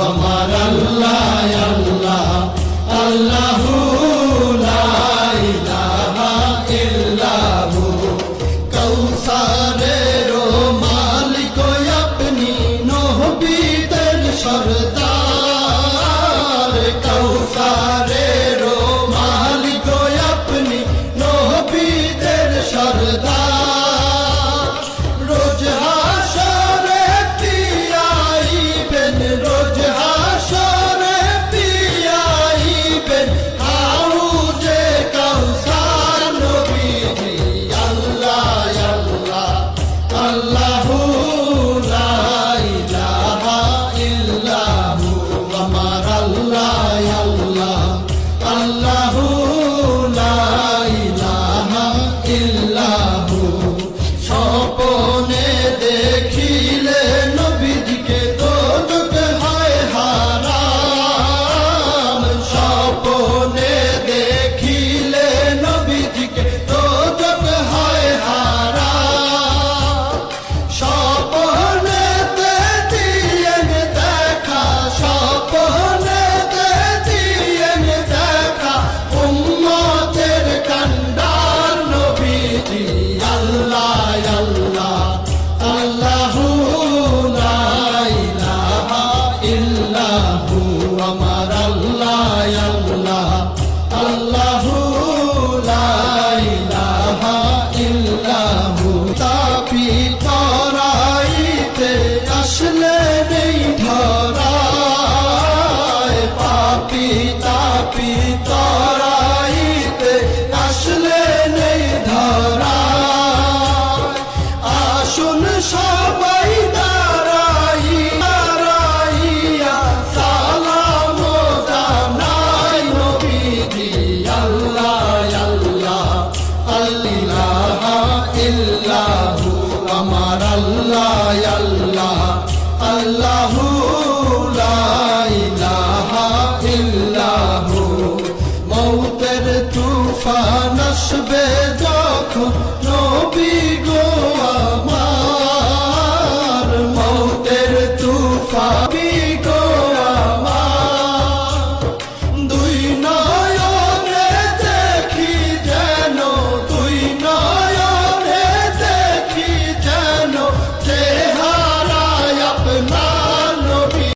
আমার আল্লাহ আল্লাহ আল্লাহু লা ইলাহা ইল্লাহু কৌসারের মালিক আপনি নবীদের সরদার কৌসারের মালিক আপনি নবীদের সরদার রোজ হাসরে পিয়াইবেন রোজ হাসরে পিয়াইবেন হাউজে কাউসার নবীজি আল্লাহ আল্লাহ আল্লাহু লা ইলাহা ইল্লাহু আমার আল্লাহ আল্লাহ আল্লাহু লা ইলাহা ইল্লাহু স্বপ্নে দেখিলে নবীজিকে দোজখ হয় হারাম স্বপ্নে দেখিলে নবীজিকে দোজখ হয় হারাম স্বপ্নেতে দিয়েন দেখা স্বপ্নেতে দিয়েন দেখা উম্মতের কান্ডার নবীজি আল্লাহ আল্লাহ আল্লাহু লা ইলাহা ইল্লাহু আমার আল্লাহ আল্লাহ আল্লাহু লা ইলাহা ইল্লাহু তাপি তরাইতে আসলে নেই ধরায় পাপি তাপি তরাইতে আসলে নেই ধরায় আসুন সবাই দাঁড়াইয়া সালাম জানাই নবীজি আল্লাহ আল্লাহ আল্লাহ ইল্লাহু আমার আল্লাহ আল্লাহ আল্লাহু